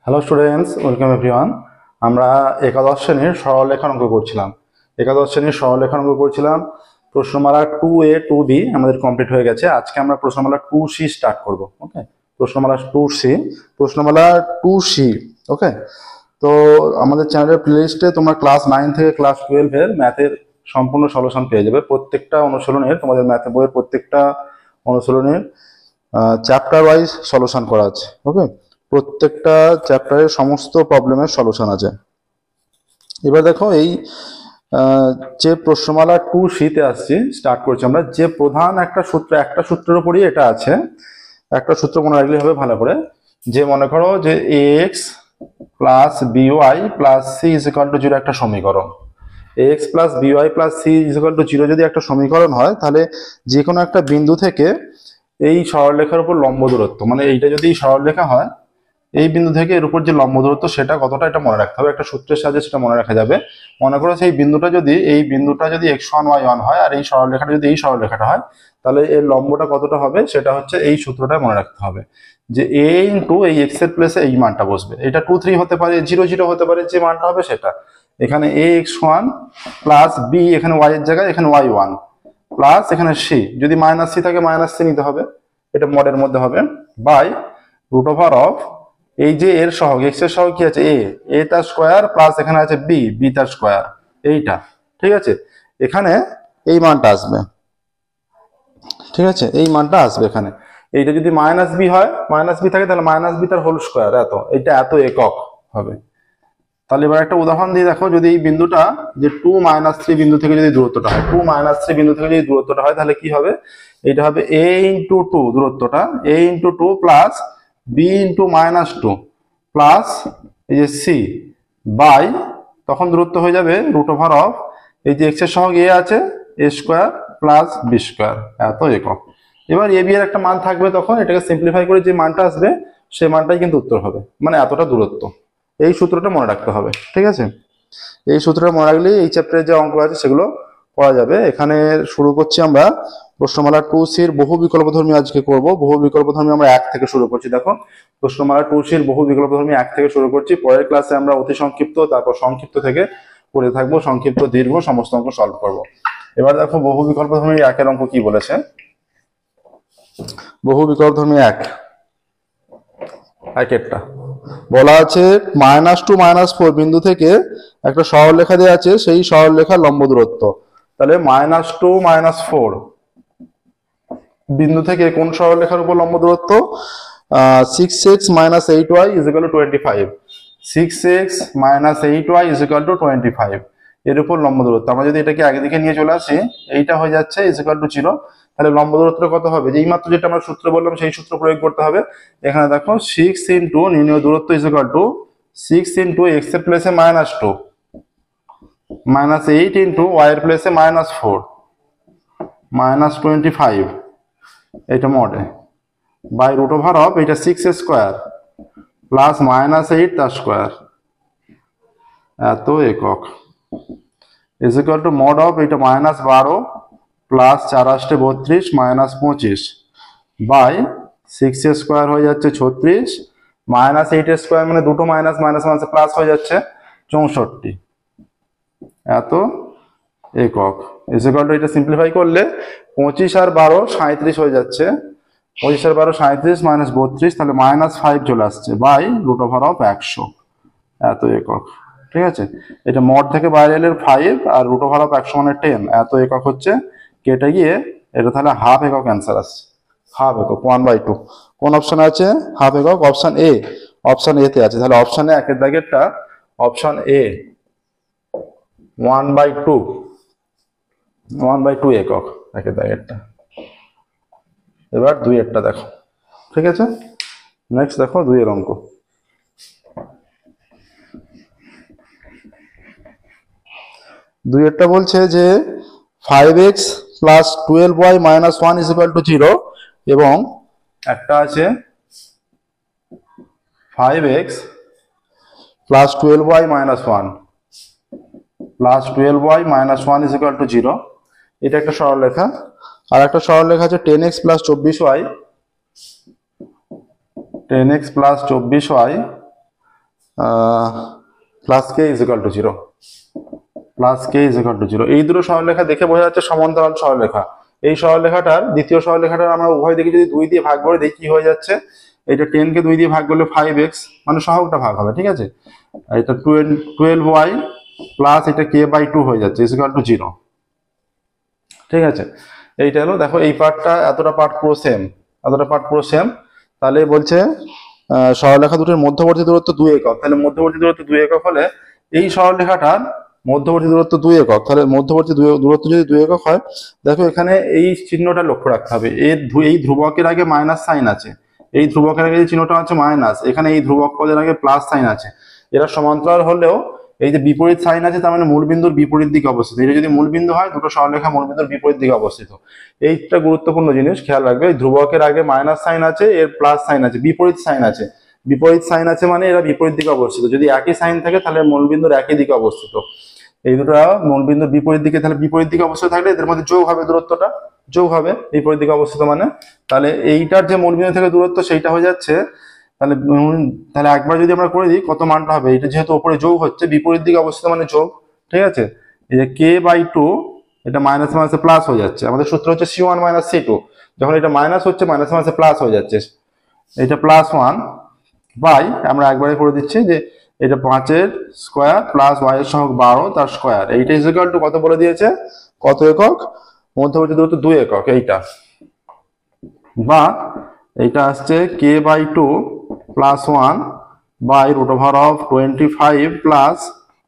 Hello students, welcome everyone. আমরা একাদশ শ্রেণীর সরলরেখার অঙ্ক করছিলাম। প্রশ্নমালা 2A 2B আমাদের কমপ্লিট হয়ে গেছে। আজকে আমরা প্রশ্নমালা 2C স্টার্ট করব। ওকে, প্রশ্নমালা 2C। ওকে, তো আমাদের চ্যানেলের প্লেলিস্টে তোমরা ক্লাস 9 থেকে ক্লাস 12 এর ম্যাথের সম্পূর্ণ সলিউশন পেয়ে যাবে। প্রত্যেকটা অনুশীলনের তোমাদের ম্যাথ বইয়ের প্রত্যেকটা অনুশীলনের চ্যাপ্টার ওয়াইজ সলিউশন করা আছে। ওকে, প্রত্যেকটা চ্যাপ্টারের সমস্ত প্রবলেমের সলিউশন আছে। এবার দেখো, এই যে প্রশ্নমালা 2C-তে আসছি, স্টার্ট করছি আমরা। যে প্রধান একটা সূত্রের উপরই এটা আছে। একটা সূত্র মনে রাখলে হবে ভালো করে, যে মনে করো যে ax plus by plus c is equal to 0 একটা সমীকরণ। ax plus by plus c is equal to 0 যদি একটা সমীকরণ হয়, তাহলে যে কোনো একটা বিন্দু থেকে এই সরলরেখার উপর লম্ব দূরত্ব, মানে এইটা যদি সরলরেখা হয়, এই বিন্দু থেকে এর উপর যে লম্ব দূরত্ব সেটা কতটা, এটা মনে রাখতে হবে। একটা সূত্রের সাহায্যে সেটা মনে রাখা যাবে। মনে করো সেই বিন্দুটা যদি x1 y1 হয়, আর এই সরলরেখাটা যদি এই সরলরেখাটা হয়, তাহলে এর লম্বটা কতটা হবে, সেটা হচ্ছে এই সূত্রটা মনে রাখতে হবে। যে a ইন্টু এই x এর প্লেসে এই মানটা বসবে। এটা 2 3 হতে পারে, 0 0 হতে পারে, যে মানটা হবে সেটা। এখানে ax1 প্লাস b, এখানে y এর জায়গায় এখানে y1 প্লাস এখানে c, যদি মাইনাস c থাকে মাইনাস c নিতে হবে, এটা মডের মধ্যে হবে, বাই রুট ওভার অফ এই যে এর সহগ, এক্স এর সহগ কি আছে, এ তার স্কোয়ার প্লাস এখানে আছে বি তার স্কোয়ার, এইটা। ঠিক আছে, এখানে এই মানটা আসবে। ঠিক আছে, এই মানটা আসবে এখানে। এইটা যদি মাইনাস বি হয়, মাইনাস বি থাকে, তাহলে মাইনাস বি তার হোল স্কোয়ার, এত একক হবে। তাহলে এবার একটা উদাহরণ দিয়ে দেখো, যদি এই বিন্দুটা যে 2 -3 বিন্দু থেকে যদি দূরত্বটা হয়, 2 -3 বিন্দু থেকে যদি দূরত্বটা হয়, তাহলে কি হবে, এটা হবে a ইন্টু 2, দূরত্বটা a into 2 plus b into -2 plus এই যে c বাই, তখন দূরত্ব হয়ে যাবে রুট ওভার অফ এই যে এক্স এর সহগ a আছে, a square plus b square, এত একক। এবার এ বি এর একটা মান থাকবে, তখন এটাকে সিম্পলিফাই করে যে মানটা আসবে সেই মানটাই কিন্তু উত্তর হবে, মানে এতটা দূরত্ব। এই সূত্রটা মনে রাখতে হবে। ঠিক আছে, এই সূত্রটা মনে রাখলেই এই চ্যাপ্টারে যে অঙ্ক আছে সেগুলো করা যাবে। এখানে শুরু করছি আমরা প্রশ্নমালা 2C-র বহু বিকল্পধর্মী আজকে করব। বহু বিকল্পধর্মী আমরা 1 থেকে শুরু করছি। দেখো, প্রশ্নমালা 2C-র বহু বিকল্পধর্মী 1 থেকে শুরু করছি। পরের ক্লাসে আমরা অতি সংক্ষিপ্ত, তারপর সংক্ষিপ্ত থেকে করে থাকবো, সংক্ষিপ্ত দীর্ঘ সমস্ত অঙ্ক সলভ করব। এবার দেখো, বহু বিকল্পধর্মী 1-এর অঙ্ক কি বলেছে। বহু বিকল্পধর্মী 1-এরটা বলা আছে -2 -4 বিন্দু থেকে একটা সরলরেখা দেওয়া আছে, সেই সরলরেখার লম্ব দূরত্ব। তাহলে -2 -4 বিন্দু থেকে কোন সরলরেখার উপর লম্ব দূরত্ব, 6x - 8y = 25। 6x - 8y = 25 এর উপর লম্ব দূরত্ব। আমরা যদি এটাকে একদিকে নিয়ে চলে আসি, এইটা হয়ে যাচ্ছে = 0, তাহলে লম্ব দূরত্ব কত হবে, যেই মাত্র যেটা আমরা সূত্র বললাম সেই সূত্র প্রয়োগ করতে হবে। এখানে দেখো 6 ইন্টু নির্ণয় দূরত্ব = 6 ইন্টু x এর প্লেসে -2 -8 ইন্টু y এর প্লেসে -4 -25, এটা মডে, বাই রুট ওভার অফ এটা 6 স্কোয়ার প্লাস -8 তার স্কোয়ার, এত একক, = মড অফ এটা -12 প্লাস 4 × 8 = 32 বাই 6 স্কোয়ার হয়ে যাচ্ছে 36, -8 স্কোয়ার মানে দুটো মাইনাস মাইনাস মাইনাস প্লাস হয়ে যাচ্ছে 64, এত একক। এটা সিম্পলিফাই করলে 25 আর 12 37 হয়ে যাচ্ছে, 25 আর 12 37 -32, তাহলে -5 চলে আসছে বাই রুট ওভার অফ 100, এত একক। ঠিক আছে, এটা মড থেকে বাইরে এলে 5 আর রুট ওভার অফ 100 মানে 10, এত একক হচ্ছে, কেটে গিয়ে এটা তাহলে হাফ একক অ্যান্সার আসছে। হাফ একক 1/2 কোন অপশনে আছে, হাফ একক অপশন এ তে আছে। তাহলে অপশনে 1-এর দাগেরটা, অপশন এ 1/2 একক 1-এর দাগেরটা। এবার 2-এরটা দেখো। ঠিক আছে, নেক্সট দেখো 2-এর অঙ্ক। 2-এরটা বলছে যে 5x প্লাস 12y - 1 = 0, এবং একটা আছে 5x plus 12y - 1 plus 12y - 1 = 0, এটা একটা সরলরেখা। আর একটা সরলরেখা আছে 10x plus 24y plus K is equal two zero, plus K is equal two zero. এই দুটো সরলরেখা দেখে বোঝা যাচ্ছে সমান্তরাল সরলরেখা। এই সরলরেখাটার দ্বিতীয় সরলরেখাটার আমরা উভয় দিকে যদি 2 দিয়ে ভাগ করে দিই কি হয়ে যাচ্ছে, এটা 10 কে 2 দিয়ে ভাগ করলে 5x, মানে সহগটা ভাগ হবে, ঠিক আছে। আর এটা 12y প্লাস এটা k/2 হয়ে যাচ্ছে ইজ ইকুয়াল টু জিরো, ঠিক আছে। এইটা হলো, দেখো এই পার্টটা এতটা পার্ট পুরো সেম, এতটা পার্ট পুরো সেম। তাহলে বলছে সরলরেখা দুটোর মধ্যবর্তী দূরত্ব 2 একক। তাহলে মধ্যবর্তী দূরত্ব 2 একক হলে এই সরলরেখাটার মধ্যবর্তী দূরত্ব 2 একক। তাহলে মধ্যবর্তী দূরত্ব যদি 2 একক হয়, দেখো এখানে এই চিহ্নটা লক্ষ্য রাখতে হবে। এই ধ্রুবকের আগে মাইনাস সাইন আছে, এই ধ্রুবকের আগে যে চিহ্নটা আছে মাইনাস, এখানে এই ধ্রুবক পদের আগে প্লাস সাইন আছে। এরা সমান্তরাল হলেও এই যে বিপরীত সাইন আছে, তার মানে মূলবিন্দুর বিপরীত দিকে অবস্থিত। এটা যদি মূলবিন্দু হয়, দুটো সরলরেখা মূলবিন্দুর বিপরীত দিকে অবস্থিত। এইটা গুরুত্বপূর্ণ জিনিস, খেয়াল রাখবে। ধ্রুবকের আগে মাইনাস সাইন আছে, এর প্লাস সাইন আছে, বিপরীত সাইন আছে। বিপরীত সাইন আছে মানে এরা বিপরীত দিকে অবস্থিত। যদি একই সাইন থাকে তাহলে মূলবিন্দুর একই দিকে অবস্থিত। এই দুটো মূলবিন্দুর বিপরীত দিকে, তাহলে বিপরীত দিকে অবস্থিত থাকলে এদের মধ্যে যোগ হবে, দূরত্বটা যোগ হবে বিপরীত দিকে অবস্থিত মানে। তাহলে এইটার যে মূলবিন্দু থেকে দূরত্ব সেইটা হয়ে যাচ্ছে, তাহলে তাহলে একবার যদি আমরা করে দিই কত মানটা হবে, এটা যেহেতু উপরে যোগ হচ্ছে, বিপরীত দিকে অবস্থিত মানে যোগ, ঠিক আছে। এই যে k/2, এটা মাইনাস মাইনাসে প্লাস হয়ে যাচ্ছে। আমাদের সূত্র হচ্ছে c1 - c2, যখন এটা মাইনাস হচ্ছে মাইনাস মাইনাসে প্লাস হয়ে যাচ্ছে, এটা +1 বাই, আমরা একবারে করে দিচ্ছি যে এটা 5 স্কোয়ার প্লাস y এর সহগ 12 তার স্কোয়ার। এইটা ইজ ইকুয়াল টু কত বলে দিয়েছে, কত একক, মধ্যবর্তী দূরত্ব 2 একক এইটা, বা এইটা আসছে k/2 +1 by √25 plus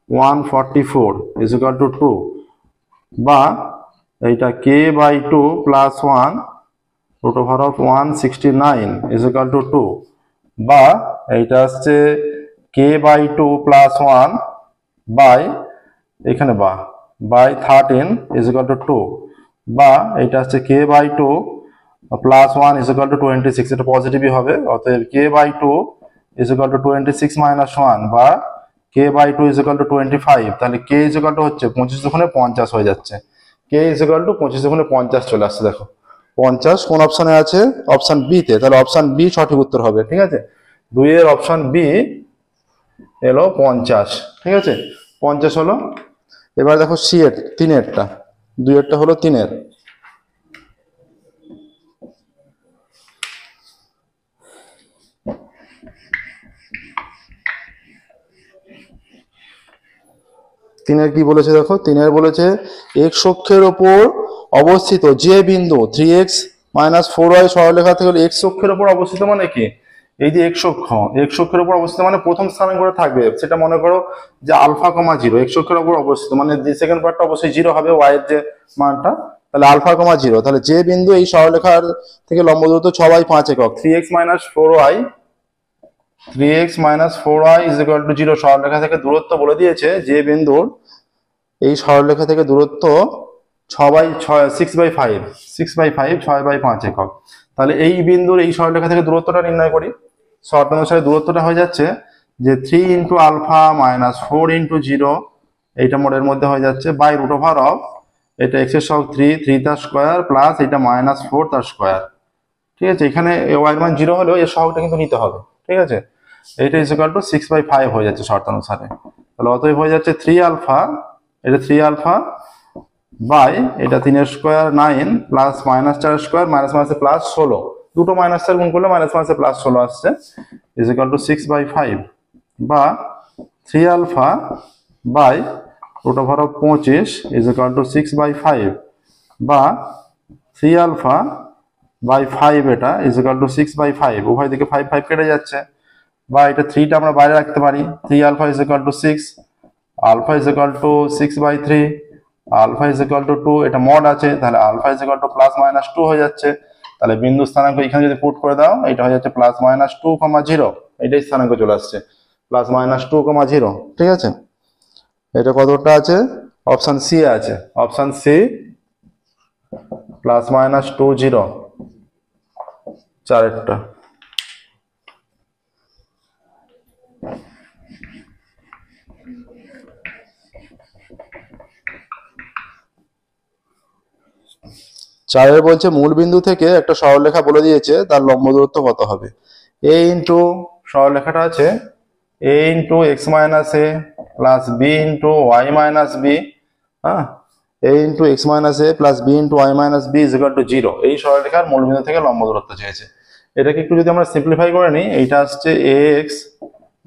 144 is equal to 2, বা এইটা k/2 +1 √169 ইজ ইকুয়াল টু 2, বা এইটা আসছে k/2 +1 বাই, এখানে বাই 13 ইজ ইকুয়াল টু 2, বা এটা হচ্ছে k/2 +1 ইজ ইকুয়াল টু 26, এটা পজিটিভই হবে। অতএব k/2 ইজ ইকুয়াল টু 26 - 1, বা k/2 ইজ ইকুয়াল টু 25। তাহলে k ইজ ইকুয়াল টু হচ্ছে 25 দুগুণে 50 হয়ে যাচ্ছে। k ইজ ইকুয়াল টু 25 দুগুণে 50 চলে আসছে। দেখো 50 কোন অপশনে আছে, অপশন বি তে। তাহলে অপশন বি সঠিক উত্তর হবে, ঠিক আছে। 2 এর অপশন বি এলো 50, ঠিক আছে। 50 হলো। এবার দেখো সি এর 3 এরটা, 2 এরটা হলো 3 এর। তিনের কি বলেছে দেখো, তিনের বলেছে এক্স অক্ষের ওপর অবস্থিত যে বিন্দু 3x - 4y সরলরেখা থেকে এক্স অক্ষের ওপর অবস্থিত মানে কি, এই যে এক্স অক্ষের উপর অবস্থিত মানে প্রথম স্থানে করে থাকবে, সেটা মনে করো যে α,0 এক্স অক্ষের উপর অবস্থিত, মানে যে সেকেন্ড পার্টটা অবশ্যই 0 হবে, y এর যে মানটা, তাহলে α,0। তাহলে যে বিন্দু এই সরলরেখার থেকে লম্ব দূরত্ব 6/5 একক, 3x - 4y, 3x - 4y is equal to 0, সরলরেখা থেকে দূরত্ব বলে দিয়েছে যে বিন্দুর এই সরলরেখা থেকে দূরত্ব 6/5, 6/5 একক। তাহলে এই বিন্দুর এই সরলরেখা থেকে দূরত্বটা নির্ণয় করি। শর্ত অনুসারে দূরত্বটা হয়ে যাচ্ছে যে 3 × α - 4 × 0, এইটা মোডের মধ্যে হয়ে যাচ্ছে বাই √, এটা x এর সহগ 3 তার স্কোয়ার প্লাস এটা -4 তার স্কোয়ার, ঠিক আছে। এখানে y এর মান 0 হলেও এর সহগটা কিন্তু নিতে হবে, ঠিক আছে। এইটা ইজ ইকুয়াল টু 6/5 হয়ে যাচ্ছে শর্ত অনুসারে। তাহলে অতএব হয়ে যাচ্ছে 3α, এটা 3α বাই এটা 3 এর স্কোয়ার 9 প্লাস -4 স্কোয়ার মাইনাস মাইনাসে প্লাস 16, দুটো -4 গুণ করলে মাইনাসে প্লাস 16 আসছে, ইজ ইকুয়াল টু 6/5, বা 3α বাই √25 ইজ ইকুয়াল টু 6/5, বা 3α বাই 5 এটা ইজ ইকুয়াল টু 6/5, উভয় দিকে 5 5 কেটে যাচ্ছে, বা এটা 3টা আমরা বাইরে রাখতে পারি, 3α is equal to 6, alpha is equal to 6/3, alpha is equal to 2, এটা মড আছে, তাহলে আলফা ইজ ইকুয়াল টু +-2 হয়ে যাচ্ছে। তাহলে বিন্দু স্থানাঙ্ক এখানে যদি পুট করে দাও, এটা হয়ে যাচ্ছে +-2, 0, এটাই স্থানাঙ্ক চলে আসছে +-2, 0, ঠিক আছে। এটা কতটা আছে, অপশন সি আছে, অপশন সি +-2, 0, চারেরটা। চারের বলছে মূল বিন্দু থেকে একটা সরলরেখা বলে দিয়েছে তার লম্ব দূরত্ব কত হবে। a ইন্টু সরলরেখাটা আছে a into x minus a plus b into y minus b, হ্যাঁ, a into x minus a plus b into y minus b is equal to 0, এই সরলরেখার মূলবিন্দু থেকে লম্ব দূরত্ব চেয়েছে। এটাকে একটু যদি আমরা সিম্পলিফাই করে নিই, এইটা আসছে a x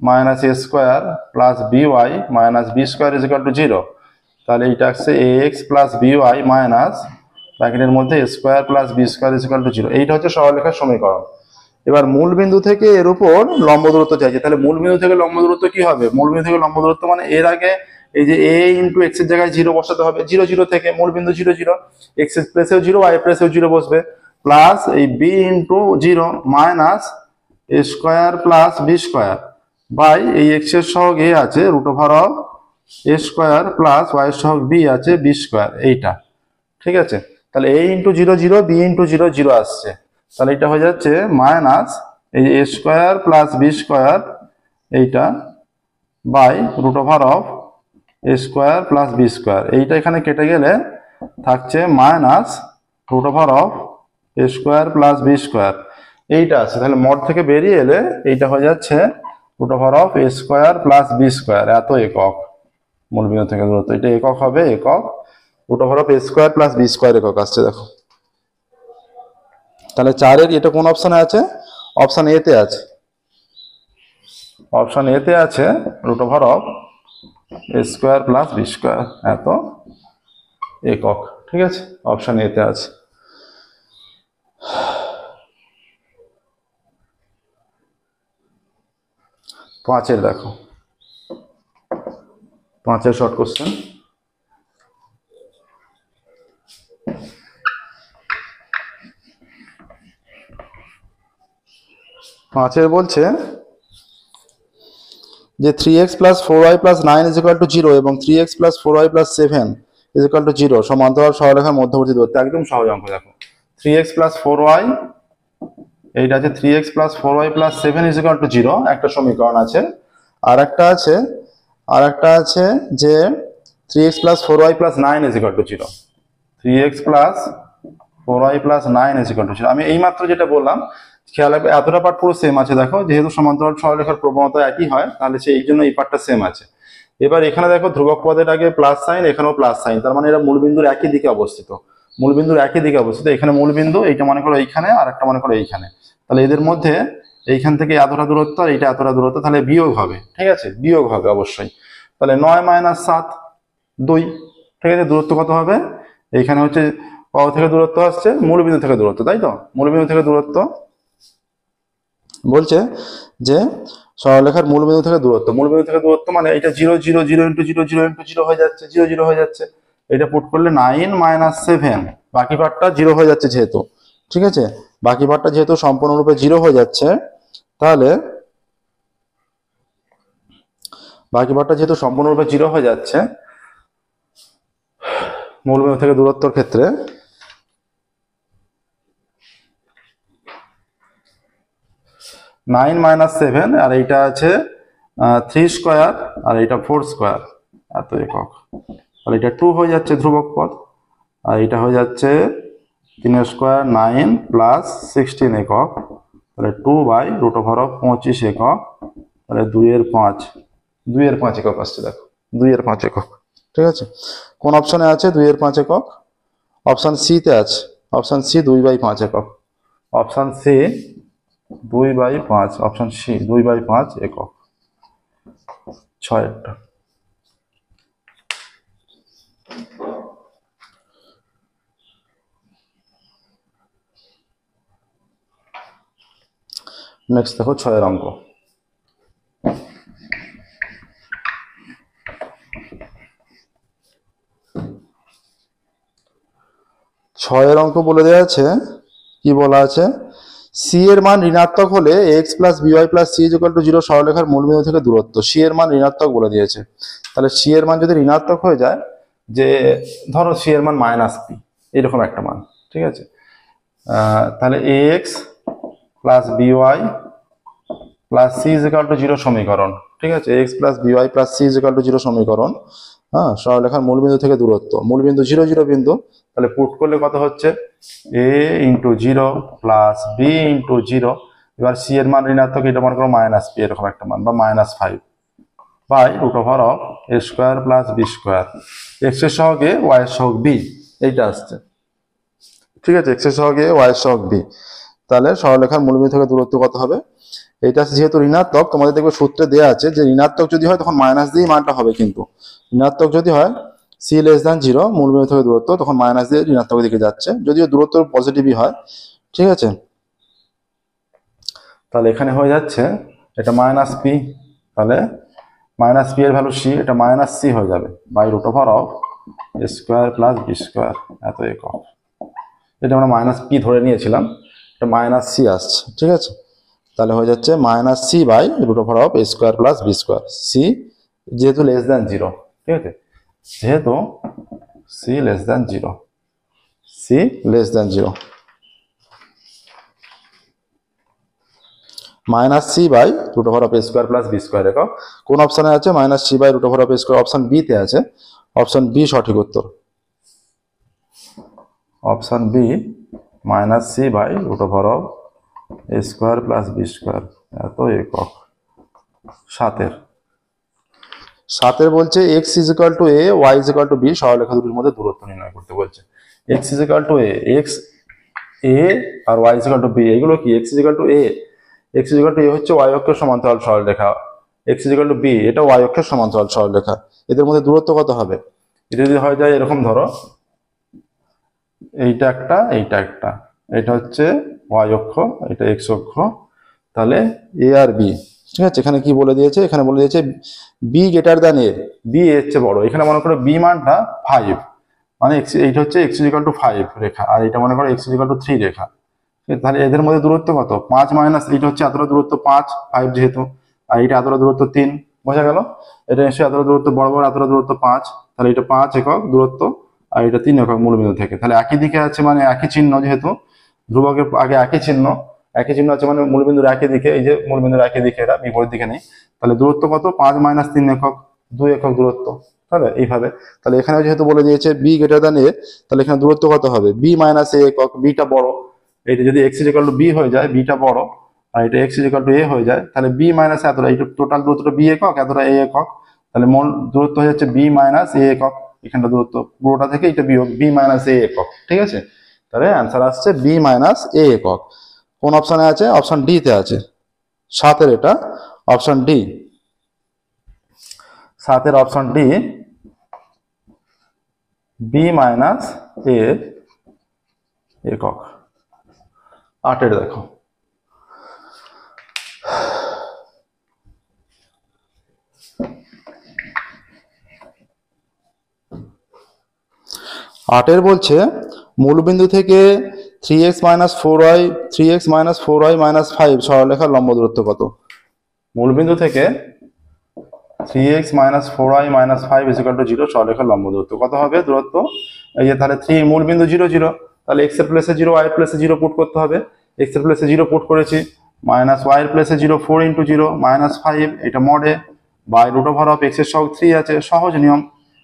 minus a square plus b y minus b square is equal to 0, তাহলে এইটা আসছে a x plus b y minus ব্র্যাকেটের মধ্যে a square plus b square is equal to 0, এইটা হচ্ছে সরলরেখার সমীকরণ। এবার মূল বিন্দু থেকে এর উপর লম্ব দূরত্ব চাইছে, তাহলে মূল বিন্দু থেকে লম্ব দূরত্ব কি হবে? মূল বিন্দু থেকে লম্ব দূরত্ব মানে এর আগে এই যে a ইন্টু এক্স এর জায়গায় 0 বসাতে হবে, 0 0 থেকে মূল বিন্দু 0 0, এক্স এর প্লেসেও 0 ওয়াই এর প্লেসেও 0 বসবে, প্লাস এই b into 0 minus a square plus b square by এই এক্স এর সহগ a আছে root over of a square plus y এর সহগ b আছে বি স্কোয়ার, এইটা ঠিক আছে। তাহলে a ইন্টু 0 0 b ইন্টু 0 0 আসছে, তাহলে এটা হয়ে যাচ্ছে মাইনাস এই a square plus b square এইটা by root over of a square plus b square, এইটা এখানে কেটে গেলে থাকছে minus root over of a square plus b square, এইটা আছে। তাহলে মড থেকে বেরিয়ে এলে এইটা হয়ে যাচ্ছে root over of a square plus b square, এত একক মূলবিন্দু থেকে দূরত্ব, এটা একক হবে, একক root over of a square plus b square একক আসছে, দেখো। তাহলে 4-এর এটা কোন অপশনে আছে? অপশন এ তে আছে, অপশন এ তে আছে root over of a square plus b square এত একক, ঠিক আছে, অপশন এ তে আছে। পাঁচের দেখো, 5-এর শর্ট কোশ্চেন। পাঁচের বলছে যে 3x plus 4y plus 9 is equal to 0 এবং 3x plus 4y plus 7 is equal to 0 সমান্তরাল সরলরেখার মধ্যবর্তী দূরত্ব, একদম সহজ অঙ্ক। দেখো 3x প্লাস 4y, এইটা আছে 3x plus 4y plus 7 is equal to 0, একটা সমীকরণ আছে। আর একটা আছে যে 3x plus 4y plus 9 is equal to 0, 3x plus 4y plus 9 is equal to 0। আমি এইমাত্র যেটা বললাম খেয়াল রাখবে, এতটা পার্ট পুরো সেম আছে। দেখো যেহেতু সমান্তরাল সরলরেখার প্রবণতা একই হয়, তাহলে এই জন্য এই পার্টটা সেম আছে। এবার এখানে দেখো ধ্রুবক পদের আগে প্লাস সাইন, এখানেও প্লাস সাইন, তার মানে এরা মূলবিন্দুর একই দিকে অবস্থিত, মূলবিন্দুর একই দিকে অবস্থিত। এখানে মূলবিন্দু, এইটা মনে করো এইখানে, আর একটা মনে করো এইখানে, তাহলে এদের মধ্যে এইখান থেকে এতটা দূরত্ব আর এইটা এতটা দূরত্ব, তাহলে বিয়োগ হবে, ঠিক আছে, বিয়োগ হবে অবশ্যই। তাহলে 9 মাইনাস 7 2, ঠিক আছে। দূরত্ব কত হবে? এইখানে হচ্ছে কত থেকে দূরত্ব আসছে? মূলবিন্দু থেকে দূরত্ব, তাই তো, মূলবিন্দু থেকে দূরত্ব বলছে যে সরলরেখার মূলবিন্দু থেকে দূরত্ব, মূলবিন্দু থেকে দূরত্ব মানে এটা 0 0 0 ইন্টু 0 0 ইন্টু 0 হয়ে যাচ্ছে, 0 0 হয়ে যাচ্ছে। এটা পুট করলে 9 মাইনাস 7, বাকি পার্টটা 0 হয়ে যাচ্ছে যেহেতু, ঠিক আছে, বাকি পার্টটা যেহেতু সম্পূর্ণরূপে 0 হয়ে যাচ্ছে, তাহলে বাকি পার্টটা যেহেতু সম্পূর্ণরূপে 0 হয়ে যাচ্ছে মূলবিন্দু থেকে দূরত্বর ক্ষেত্রে, নাইন মাইনাস 7 আর এইটা আছে 3 স্কোয়ার আর এইটা 4 স্কোয়ার এত একক, আর এটা 2 হয়ে যাচ্ছে ধ্রুবক পদ, আর এটা হয়ে যাচ্ছে 3 স্কোয়ার 9 প্লাস 16 একক, তাহলে 2 বাই রুট ওভার অফ 25 একক, তাহলে 2/5 একক আসছে। দেখো 2/5 একক, ঠিক আছে। কোন অপশনে আছে 2/5 একক? অপশন সি তে আছে, অপশন সি 2/5 একক, অপশন সি 2/5, অপশন সি 2/5 একক। 6-টা নেক্সট দেখো 6-এর অঙ্ক। ছয়ের অঙ্ক বলে দেওয়া আছে, কি বলা আছে? সি এর মান ঋণাত্মক হলে x plus b y plus c is equal to 0 সরলরেখার মূলবিন্দু থেকে দূরত্ব। সি এর মান ঋণাত্মক বলে দিয়েছে, তাহলে সি এর মান যদি ঋণাত্মক হয়ে যায়, যে ধরো সি এর মান মাইনাস পি, এরকম একটা মান, ঠিক আছে, তাহলে x plus b y plus c is equal to 0 সমীকরণ, ঠিক আছে, x plus b y plus c is equal to 0 সমীকরণ, হ্যাঁ, সরলরেখার মূলবিন্দু থেকে দূরত্ব, মূলবিন্দু 0 0 বিন্দু, তাহলে পুট করলে কত হচ্ছে? a into 0 plus b into 0 এবার সি এর মান ঋণাত্মক, এটা মনে করো মাইনাস পি এরকম একটা মান, বা -5 by root over of a square plus b square, x এর সহগ এ ওয়াই এর সহগ বি, এইটা আসছে। ঠিক আছে, এক্স এর সহগ এ ওয়াই এর সহগ বি। তাহলে সরলরেখার মূলবিন্দু থেকে দূরত্ব কত হবে? এটা যেহেতু ঋণাত্মক, তোমাদের দেখবে সূত্রে দেওয়া আছে যে ঋণাত্মক যদি হয় তখন মাইনাস দিয়ে মানটা হবে, কিন্তু ঋণাত্মক যদি হয় সি লেস দ্যান 0 মূলবিন্দু থেকে দূরত্ব, তখন মাইনাস দিয়ে ঋণাত্মক দিকে যাচ্ছে, যদিও দূরত্ব পজিটিভই হয়। ঠিক আছে, তাহলে এখানে হয়ে যাচ্ছে এটা মাইনাস পি, তাহলে মাইনাস পি এর ভ্যালু সি, এটা মাইনাস সি হয়ে যাবে by root over of a square plus b square এত একক। এটা আমরা মাইনাস পি ধরে নিয়েছিলাম, এটা মাইনাস সি আসছে। ঠিক আছে, তাহলে হয়ে যাচ্ছে minus c by root over of a square plus b square, c যেহেতু লেস দ্যান 0। ঠিক আছে, যেহেতু c less than 0, c less than 0, minus c by root over of a square plus b square একক। কোন অপশানে আছে? Minus c by root over of a square, option B তে আছে। অপশান বি সঠিক উত্তর, option B minus c by root over of a square plus b square এত একক। সাতের বলছে x is equal to a, y is equal to b, সরলরেখা দুটির মধ্যে দূরত্ব নির্ণয় করতে বলছে। X is equal to a, x a আর y is equal to b, এগুলো কি? X is equal to a, x is equal to a হচ্ছে ওয়াই অক্ষের সমান্তরাল সরলরেখা, x is equal to b, এটা ওয়াই অক্ষের সমান্তরাল সরলরেখা। এদের মধ্যে দূরত্ব কত হবে? এটা যদি হয়ে যায় এরকম, ধরো এইটা একটা, এইটা একটা, এটা হচ্ছে ওয়াই অক্ষ, এটা এক্স অক্ষ, তাহলে এ আর বি। ঠিক আছে, এখানে কি বলে দিয়েছে? এখানে বলে দিয়েছে B greater than a, B এর চেয়ে বড়। এখানে মনে করো বি মানটা 5, মানে এইটা হচ্ছে এক্স ইজ ইকুয়াল টু 5 রেখা, আর এটা মনে করো এক্স ইজ ইকুয়াল টু 3 রেখা। তাহলে এদের মধ্যে দূরত্ব কত? 5 মাইনাস এইটা হচ্ছে এতটা দূরত্ব 5 যেহেতু, আর এটা এতটা দূরত্ব 3, বোঝা গেল? এটা নিশ্চয়ই এতটা দূরত্ব বরাবর, এতটা দূরত্ব 5, তাহলে এটা 5 একক দূরত্ব, আর এটা 3 একক মূলবিন্দু থেকে। তাহলে একই দিকে আছে, মানে একই চিহ্ন, যেহেতু ধ্রুবকের আগে একই চিহ্ন আছে, মানে মূলবিন্দুর একই দিকে, এই যে মূলবিন্দুর একই দিকে, এটা বিপরীত দিকে নেই। তাহলে দূরত্ব কত? 5 মাইনাস 3 একক, 2 একক দূরত্ব। তাহলে এইভাবে, তাহলে এখানে যেহেতু বলে দিয়েছে বি গ্রেটার দ্যান এ, তাহলে এখানে দূরত্ব কত হবে? বি মাইনাস এ একক, বিটা বড়। এটা যদি x is equal to b হয়ে যায়, বিটা বড়, আর এটা x is equal to a হয়ে যায়, তাহলে বি মাইনাস এতটা, এই টোটাল দূরত্বটা বি একক, এতটা এ একক, তাহলে মূল দূরত্ব হয়ে যাচ্ছে বি মাইনাস এ একক। এখানটা দূরত্ব পুরোটা থেকে এটা বিয়োগ, বি মাইনাস এ একক। ঠিক আছে, তাহলে অ্যান্সার আসছে বি মাইনাস এ একক। কোন অপশনে আছে? অপশন ডি তে আছে, 7-এর এটা অপশন ডি, 7-এর option D, b minus a একক। 8-এর দেখো, আটের বলছে মূলবিন্দু থেকে 3x minus 4y 3x minus 4y minus 5 সরলরেখার লম্ব দূরত্ব কত? মূলবিন্দু থেকে 3x minus 4y minus 5 is equal to 0 সরলরেখার লম্ব দূরত্ব কত হবে? দূরত্ব এই যে, তাহলে 3 মূলবিন্দু 0 0, তাহলে x এর প্লেসে 0, y এর প্লেসে 0 পুট করতে হবে। x এর প্লেসে 0 পুট করেছি, মাইনাস y এর প্লেসে 0, 4 ইন্টু 0 মাইনাস 5, এটা মডে by root over of x এর সহগ 3 আছে, সহজ নিয়ম,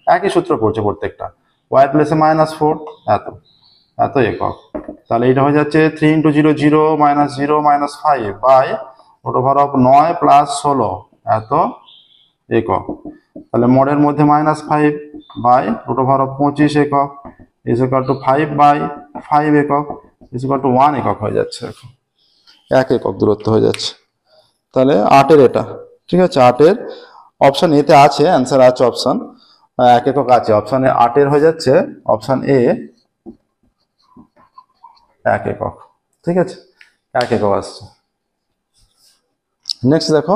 একই সূত্র পড়ছে প্রত্যেকটা। y এর প্লেসে -4 এত একক, তাহলে এটা হয়ে যাচ্ছে 3 into 0 0 minus 0 minus 5 by root over of 9 প্লাস 16 এত একক। তাহলে মডের মধ্যে -5 বাই রুট ওভার অফ 25 একক ইজ ইকুয়াল টু 5 বাই 5 একক ইজ ইকুয়াল টু 1 একক হয়ে যাচ্ছে। এখন 1 একক দূরত্ব হয়ে যাচ্ছে। তাহলে 8-এর এটা, ঠিক আছে, 8-এর অপশন এতে আছে, অ্যান্সার আছে অপশন 1 একক আছে অপশনে। 8-এর হয়ে যাচ্ছে অপশন এ 1 একক। ঠিক আছে, 1 একক আসছে। নেক্সট দেখো,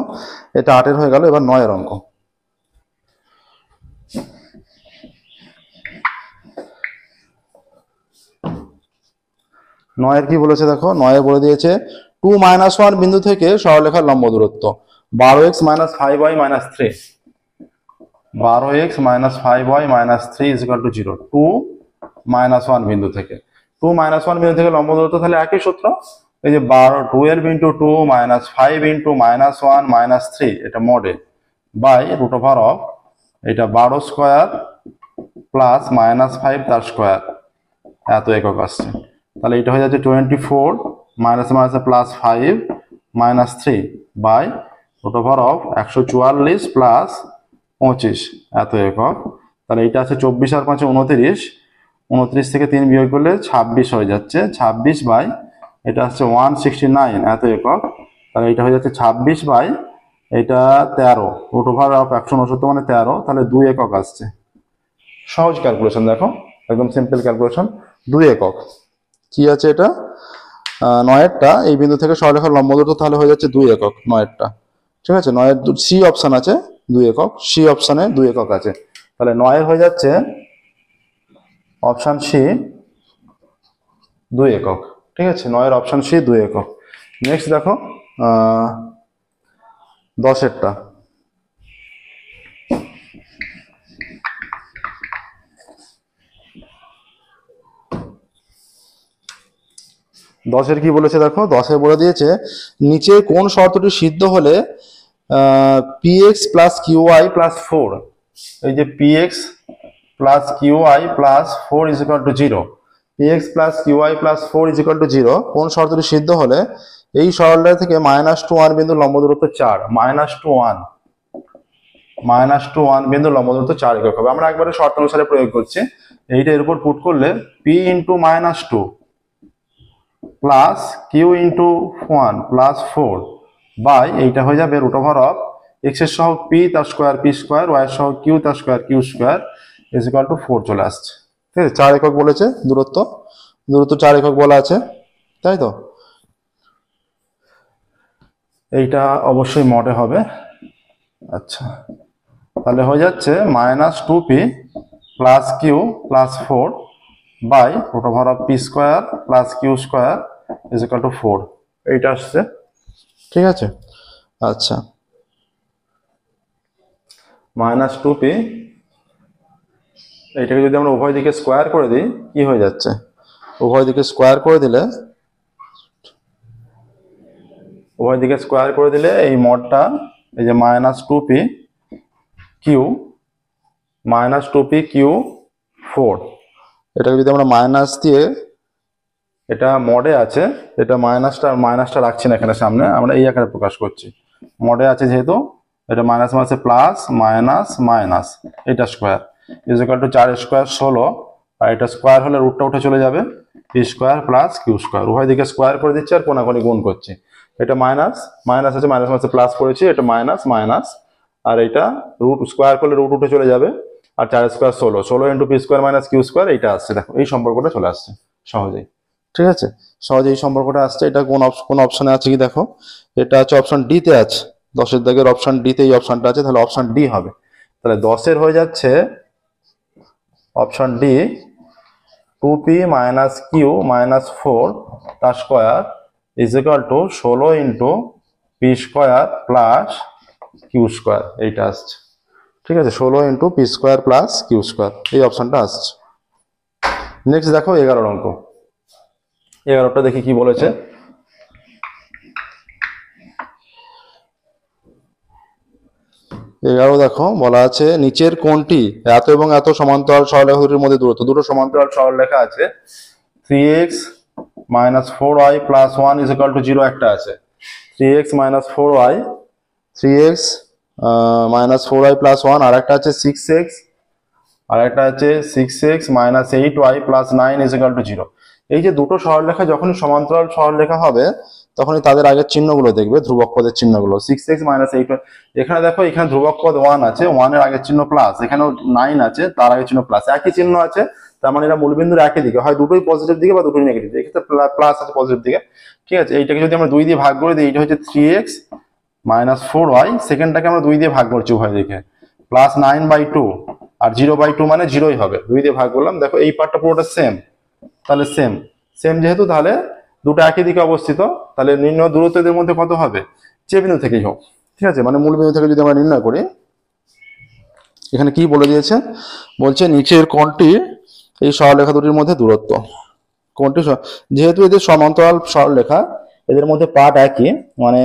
এটা 8-এর হয়ে গেল, এবার 9-এর অঙ্ক। 9-এর কি বলেছে দেখো, 9-এ বলে দিয়েছে 2 - 1 বিন্দু থেকে সরলরেখার লম্ব দূরত্ব 12x - 5y - 3, 12x - 5y - 3 is equal to 0। 2 - 1 বিন্দু থেকে, 2 - 1 বিন্দু থেকে লম্ব দূরত্ব, তাহলে একই সূত্র, এই যে 12 ইন্টু 2 মাইনাস 5 ইন্টু -1 - 3, এটা মডে বাই রুট ওভার অফ এটা 12 স্কোয়ার প্লাস -5 তার স্কোয়ার এত একক আসছে। তাহলে এটা হয়ে যাচ্ছে 24 minus minus plus 5 -3 by √144 plus 25 এত একক। তাহলে এটা আছে 24 আর 5 29, 29 থেকে 3 বিয়োগ করলে 26 হয়ে যাচ্ছে। 26 বাই এটা হচ্ছে 169 এত একক। তাহলে এটা হয়ে যাচ্ছে 26 বাই এটা 13, √169 মানে 13, তাহলে 2 একক আসছে। সহজ ক্যালকুলেশন, দেখো একদম সিম্পল ক্যালকুলেশন। 2 একক কি আছে এটা 9এরটা এই বিন্দু থেকে সরলরেখার লম্ব দূরত্ব তাহলে হয়ে যাচ্ছে 2 একক 9এরটা। ঠিক আছে, 9এর সি অপশন আছে 2 একক, সি অপশনে 2 একক আছে। তাহলে 9এর হয়ে যাচ্ছে অপশন সি 2 একক। ঠিক আছে, 9এর অপশন সি 2 একক। নেক্সট দেখো 10এরটা। 10এর কি বলেছে দেখো, 10এ বলে দিয়েছে নিচে কোন শর্তটি সিদ্ধ হলে px প্লাস qy প্লাস 4, এই যে px plus qy plus 4 is equal to 0, px plus qy plus 4 is equal to 0 কোন শর্তটি সিদ্ধ হলে এই সরলরেখা থেকে -1 বিন্দু লম্ব দূরত্ব 4, -1 বিন্দু লম্ব দূরত্ব 4 একক হবে। আমরা একবারে শর্ত অনুসারে প্রয়োগ করছি। এইটা এর উপর পুট করলে p into -2 plus q into 1 plus 4 by এইটা হয়ে যাবে √x এর সহগ p তার স্কোয়ার p স্কোয়ার, y এর সহগ q তার square q square is equal to 4 চলে আসছে। ঠিক আছে, 4 একক বলেছে দূরত্ব 4 একক বলা আছে, তাই তো? এইটা অবশ্যই মডে হবে। আচ্ছা, তাহলে হয়ে যাচ্ছে -2p plus q plus 4 by √p square plus q square is equal to 4, এইটা আসছে। ঠিক আছে, আচ্ছা -2p এইটাকে যদি আমরা উভয় দিকে স্কোয়ার করে দিই কি হয়ে যাচ্ছে, উভয় দিকে স্কোয়ার করে দিলে এই মডটা এই যে -2p q 4, এটাকে যদি আমরা মাইনাস দিয়ে, এটা মডে আছে, এটা মাইনাসটা রাখছি না এখানে সামনে, আমরা এই আকারে প্রকাশ করছি। মডে আছে যেহেতু এটা মাইনাস মাসে প্লাস মাইনাস মাইনাস, এটা square is equal to 4 square 16, আর এটা স্কোয়ার হলে রুটটা উঠে চলে যাবে, p square plus q square. উভয় দিকে স্কোয়ার করে দিচ্ছি আর কোনাকুনি গুণ করছি। এটা মাইনাস আছে, মাইনাস মাসে প্লাস করেছি, এটা মাইনাস, আর এটা রুট স্কোয়ার করলে রুট উঠে চলে যাবে, আর 4 square 16 into p square minus q square, এইটা আসছে। দেখো এই সম্পর্কটা চলে আসছে সহজেই। ঠিক আছে, সহজে এই সম্পর্কটা আসছে। এটা কোন অপশনে আছে কি দেখো, এটা আছে অপশন ডি তে আছে, 10এর দাগের অপশন ডি তে এই অপশনটা আছে, তাহলে অপশন ডি হবে। তাহলে 10এর হয়ে যাচ্ছে option D 2p minus q minus 4 তার square is equal to 16 into p square plus q square, এইটা আসছে। ঠিক আছে, 16 into p square plus q square, এই অপশনটা আসছে। নেক্সট দেখো 11 অঙ্ক। 11টা দেখি কি বলেছে। দেখো বলা আছে নিচের কোনটি এত এবং এত সমান্তরাল সরলরেখা দুটির মধ্যে দূরত্ব, দুটো সমান্তরাল সরলরেখা আছে, 3x minus 4y plus 1 is equal to 0 একটা আছে, 3x minus 4y minus 4y plus 1, আর একটা আছে 6x minus 8y plus 9 is equal to 0। এই যে দুটো সরলরেখা যখনই সমান্তরাল সরলরেখা হবে তখনই তাদের আগের চিহ্নগুলো দেখবে, ধ্রুবক পদের চিহ্নগুলো। 6x minus 8y, এখানে দেখো এখানে ধ্রুবক পদ 1 আছে, 1 এর আগের চিহ্ন প্লাস, এখানেও 9 আছে তার আগের চিহ্ন প্লাস, একই চিহ্ন আছে, তার মানে এরা মূলবিন্দুর একই দিকে, হয় দুটোই পজিটিভ দিকে বা দুটোই নেগেটিভ দিকে। এক্ষেত্রে প্লাস আছে পজিটিভ দিকে। ঠিক আছে, এইটাকে যদি আমরা 2 দিয়ে ভাগ করে দিই, এইটা হচ্ছে 3x minus 4y, সেকেন্ডটাকে আমরা 2 দিয়ে ভাগ করছি উভয় দিকে, প্লাস 9/2, আর 0/2 মানে 0ই হবে, 2 দিয়ে ভাগ করলাম। দেখো এই পার্টটা পুরোটা সেম, তাহলে সেম যেহেতু তাহলে দুটো একই দিকে অবস্থিত, তাহলে নির্ণয় দূরত্ব এদের মধ্যে কত হবে, যে বিন্দু থেকেই হোক। ঠিক আছে, মানে মূল বিন্দু থেকে যদি আমরা নির্ণয় করি, এখানে কি বলে দিয়েছে, বলছে নিচের কোনটি এই সরলরেখা দুটির মধ্যে দূরত্ব, কোনটি, যেহেতু এদের সমান্তরাল সরলরেখা এদের মধ্যে পার্ট একই, মানে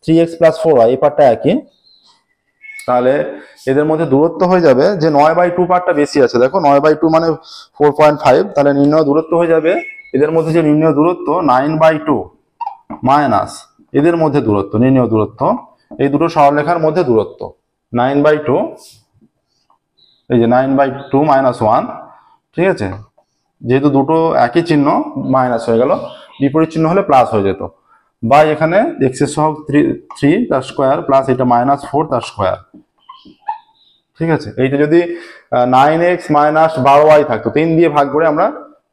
3x plus 4y এই পার্টটা একই, তাহলে এদের মধ্যে দূরত্ব হয়ে যাবে যে 9/2 পার্টটা বেশি আছে। দেখো 9/2 মানে 4.5, তাহলে নির্ণয় দূরত্ব হয়ে যাবে এদের মধ্যে যে নির্ণয় দূরত্ব 9/2 মাইনাস এদের মধ্যে দূরত্ব, নির্ণয় দূরত্ব, এই দুটো সরলরেখার মধ্যে দূরত্ব 9/2, এই যে 9/2 - 1, ঠিক আছে, যেহেতু দুটো একই চিহ্ন মাইনাস হয়ে গেল, বিপরীত চিহ্ন হলে প্লাস হয়ে যেত, বা এখানে এক্স এর সহগ 3 তার স্কোয়ার প্লাস এটা -4 তার স্কোয়ার, ঠিক আছে। এইটা যদি 9x - 12y থাকতো, 3 দিয়ে ভাগ করে আমরা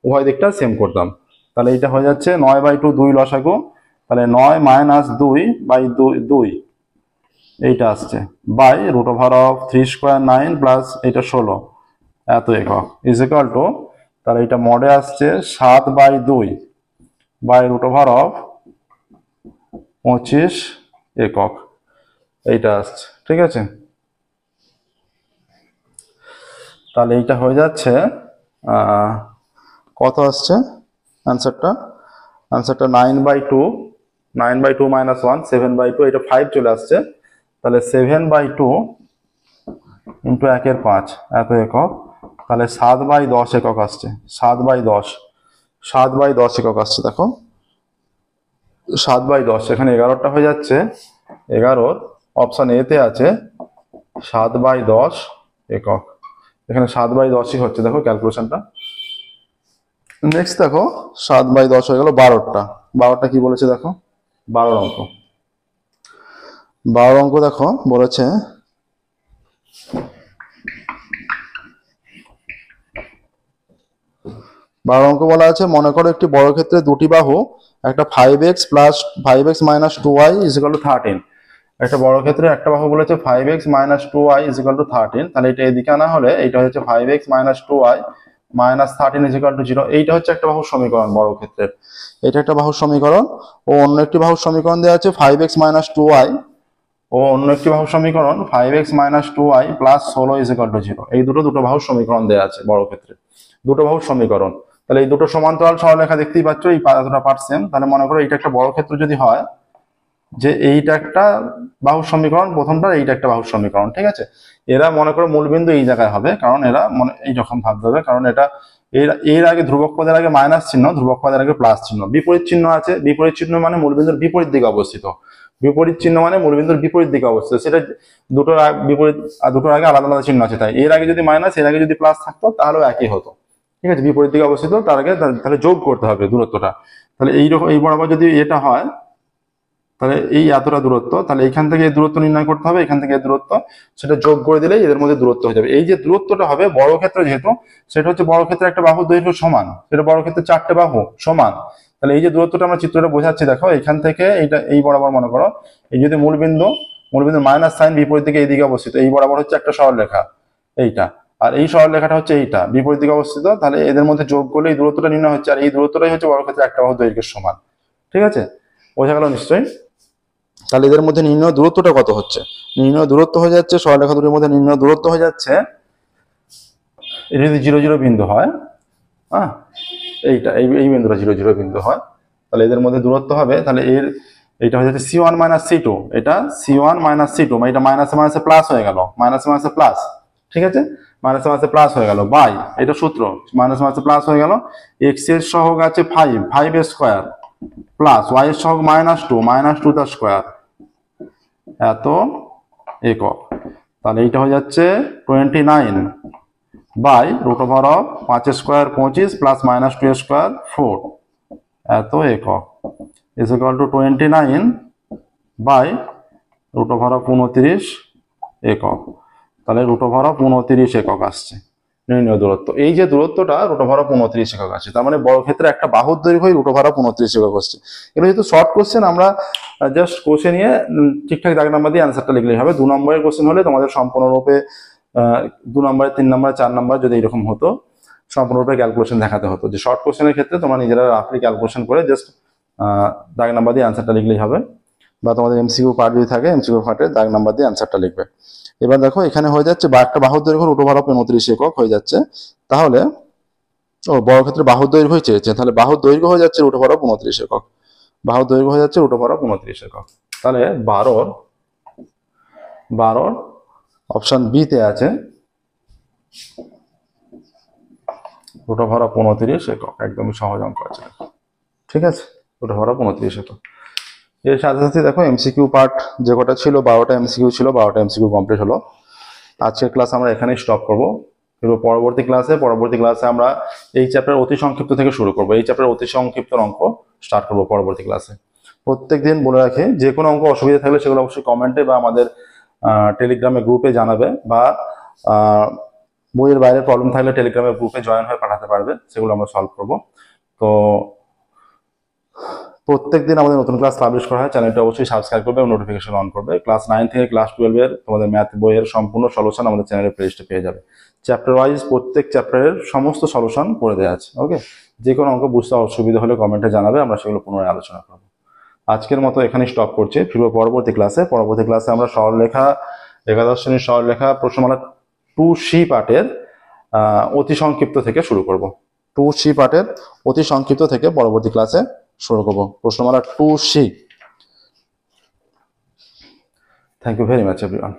উভয় দিকটা সেম করতাম, তাহলে এইটা হয়ে যাচ্ছে 9/2, 2 লসাগু, তাহলে 9 - 2/2 এইটা আসছে, বাই √3² 9 প্লাস এটা 16 এত একক ইজ ইকুয়াল টু, তাহলে এটা মডে আসছে 7/2 বাই √25 একক, এইটা আসছে, ঠিক আছে। তাহলে এইটা হয়ে যাচ্ছে কত আসছে অ্যান্সারটা 9/2 - 1 7/2, এটা 5 চলে আসছে, তাহলে 7/2 ইন্টু 1/5 এত একক, তাহলে 7/10 একক আসছে, 7/10 একক আসছে, দেখো 7/10, এখানে 11টা হয়ে যাচ্ছে, 11 অপশন এ তে আছে 7/10 একক, এখানে 7/10ই হচ্ছে, দেখো ক্যালকুলেশনটা। নেক্সট দেখো 7/10 হয়ে গেল 12টা কি বলেছে দেখো, 12 অঙ্ক, 12 অঙ্ক দেখো বলেছে 12 অঙ্ক বলা আছে, মনে করো একটি বর্গক্ষেত্রে দুটি বাহু, একটা 5x - 2y = 13, একটা বর্গক্ষেত্রে একটা বাহু বলেছে 5x - 2y = 13, তাহলে এটা এদিকে আনা হলে এটা হচ্ছে 5x - 2y - 13 = 0, এইটা হচ্ছে একটা বাহুর সমীকরণ বর্গক্ষেত্রের, এটা একটা বাহুর সমীকরণ, ও অন্য একটি বাহুর সমীকরণ দেওয়া আছে 5x - 2y, ও অন্য একটি বাহুর সমীকরণ 5x - 2y + 16 = 0, এই দুটো বাহুর সমীকরণ দেওয়া আছে বর্গক্ষেত্রে, দুটো বাহুর সমীকরণ, তাহলে এই দুটো সমান্তরাল সরলরেখা দেখতেই পাচ্ছ, এই এতটা পার্ট সেম, তাহলে মনে করো এটা একটা বর্গক্ষেত্র যদি হয়, যে এইটা একটা বাহুর সমীকরণ প্রথমটা, এইটা একটা বাহুর সমীকরণ, ঠিক আছে। এরা মনে করো মূলবিন্দু এই জায়গায় হবে, কারণ এরা এই যখন ভাবতে হবে, কারণ এটা এর আগে ধ্রুবক পদের আগে মাইনাস চিহ্ন, ধ্রুবক পদের আগে প্লাস চিহ্ন, বিপরীত চিহ্ন আছে, বিপরীত চিহ্ন মানে মূলবিন্দুর বিপরীত দিকে অবস্থিত, বিপরীত চিহ্ন মানে মূলবিন্দুর বিপরীত দিকে অবস্থিত, সেটা দুটোর বিপরীত, দুটোর আগে আলাদা আলাদা চিহ্ন আছে, তাই এর আগে যদি মাইনাস, এর আগে যদি প্লাস থাকতো তাহলেও একই হতো, ঠিক আছে, বিপরীত দিকে অবস্থিত, তার আগে তাহলে যোগ করতে হবে দূরত্বটা, তাহলে এইরকম এই বরাবর যদি এটা হয়, তাহলে এই এতটা দূরত্ব, তাহলে এখান থেকে এই দূরত্ব নির্ণয় করতে হবে, এখান থেকে এই দূরত্ব, সেটা যোগ করে দিলেই এদের মধ্যে দূরত্ব হয়ে যাবে। এই যে দূরত্বটা হবে বর্গক্ষেত্র যেহেতু, সেটা হচ্ছে বর্গক্ষেত্রে একটা বাহুর দৈর্ঘ্য সমান, সেটা বর্গক্ষেত্রে 4টে বাহু সমান, তাহলে এই যে দূরত্বটা আমরা চিত্রটা বোঝাচ্ছি, দেখো এখান থেকে এইটা এই বরাবর মনে করো, এই যদি মূলবিন্দু মাইনাস সাইন বিপরীত দিকে এইদিকে অবস্থিত, এই বরাবর হচ্ছে একটা সরলরেখা এইটা, আর এই সরলরেখাটা হচ্ছে এইটা বিপরীত দিকে অবস্থিত, তাহলে এদের মধ্যে যোগ করলে এই দূরত্বটা নির্ণয় হচ্ছে, আর এই দূরত্বটাই হচ্ছে বর্গক্ষেত্রে একটা বাহুর দৈর্ঘ্যের সমান, ঠিক আছে, বোঝা গেল নিশ্চয়ই। তাহলে এদের মধ্যে নির্ণয় দূরত্বটা কত হচ্ছে, নির্ণয় দূরত্ব হয়ে যাচ্ছে, সরলরেখা দুটির মধ্যে নির্ণয় দূরত্ব হয়ে যাচ্ছে, এটা যদি 0 0 বিন্দু হয়, হ্যাঁ এইটা এই বিন্দুটা 0 0 বিন্দু হয়, তাহলে এদের মধ্যে দূরত্ব হবে, তাহলে এইটা হয়ে যাচ্ছে C1 - C2, এটা C1 - C2, এটা মাইনাসে মাইনাসে প্লাস হয়ে গেল, মাইনাসে মাইনাসে প্লাস, ঠিক আছে, মাইনাসে মাইনাসে প্লাস হয়ে গেল, বাই এটা সূত্র, মাইনাসে মাইনাসে প্লাস হয়ে গেল, এক্স এর সহগ আছে 5 এর স্কোয়ার প্লাস ওয়াই এর সহগ -2 তার স্কোয়ার এত একক, তাহলে এইটা হয়ে যাচ্ছে 29 বাই √5² 25 প্লাস -2² 4 এত একক ইজ ইকুয়াল টু 29 বাই √29 একক, তাহলে √29 একক আসছে নির্ণয় দূরত্ব। এই যে দূরত্বটা √29 একক আছে, তার মানে বর্গক্ষেত্রে একটা বাহুর দৈর্ঘ্য √29 একক আসছে। এগুলো যেহেতু শর্ট কোশ্চেন, আমরা জাস্ট কোশ্চেন নিয়ে ঠিকঠাক দাগ নাম্বার দিয়ে অ্যান্সারটা লিখলেই হবে। 2 নম্বরের কোশ্চেন হলে তোমাদের সম্পূর্ণরূপে 2 নম্বরে 3 নম্বরে 4 নম্বর যদি এরকম হতো, সম্পূর্ণরূপে ক্যালকুলেশন দেখাতে হতো। যে শর্ট কোশ্চেনের ক্ষেত্রে তোমরা নিজেরা রাফলি ক্যালকুলেশন করে জাস্ট দাগ নাম্বার দিয়ে অ্যান্সারটা লিখলেই হবে, বা তোমাদের এমসিকিউ পার্ট যদি থাকে এমসিকিউ পার্টে দাগ নাম্বার দিয়ে অ্যান্সারটা লিখবে। এবার দেখো এখানে হয়ে যাচ্ছে একটা বাহুর দৈর্ঘ্য √29 একক হয়ে যাচ্ছে, তাহলে বর্গক্ষেত্রে বাহুর দৈর্ঘ্য চেয়েছে, তাহলে বাহুর দৈর্ঘ্য হয়ে যাচ্ছে √29 একক, বাহুর দৈর্ঘ্য হয়ে যাচ্ছে √29 একক, তাহলে 12 অপশন বি তে আছে √29 একক, একদমই সহজ অঙ্ক আছে, ঠিক আছে, √29 একক। এর সাথে সাথে দেখো এমসিকিউ পার্ট যে কটা ছিল 12টা এমসিকিউ ছিল, 12টা এমসিকিউ কমপ্লিট হলো। আজকের ক্লাস আমরা এখানেই স্টপ করবো। কিন্তু পরবর্তী ক্লাসে আমরা এই চ্যাপ্টার অতি সংক্ষিপ্ত থেকে শুরু করবো। এই চ্যাপ্টার অতি সংক্ষিপ্ত অঙ্ক স্টার্ট করবো পরবর্তী ক্লাসে। প্রত্যেকদিন বলে রাখি, যে কোনো অঙ্ক অসুবিধা থাকলে সেগুলো অবশ্যই কমেন্টে বা আমাদের টেলিগ্রামে গ্রুপে জানাবে, বা বইয়ের বাইরে প্রবলেম থাকলে টেলিগ্রামের গ্রুপে জয়েন হয়ে পাঠাতে পারবে, সেগুলো আমরা সলভ করবো। তো প্রত্যেকদিন আমাদের নতুন ক্লাস পাবলিশ করা হয়, চ্যানেলটা অবশ্যই সাবস্ক্রাইব করবে এবং নোটিফিকেশন অন করবে। ক্লাস 9 থেকে ক্লাস 12 এর তোমাদের ম্যাথ বইয়ের সম্পূর্ণ সলিউশন আমাদের চ্যানেলের প্লেলিস্টে পেয়ে যাবে। চ্যাপ্টার ওয়াইজ প্রত্যেক চ্যাপ্টারের সমস্ত সলিউশন করে দেওয়া আছে। ওকে, যে কোনো অঙ্ক বুঝতে অসুবিধা হলে কমেন্টে জানাবে, আমরা সেগুলো পুনরায় আলোচনা করবো। আজকের মতো এখানেই স্টপ করছি, ফিরবো পরবর্তী ক্লাসে আমরা সরলরেখা, একাদশ শ্রেণীর সরলরেখা প্রশ্নমালা 2C পার্টের অতি সংক্ষিপ্ত থেকে শুরু করব। 2C পার্টের অতি সংক্ষিপ্ত থেকে পরবর্তী ক্লাসে শুরু করব, প্রশ্নমালা 2C। Thank you very much everyone.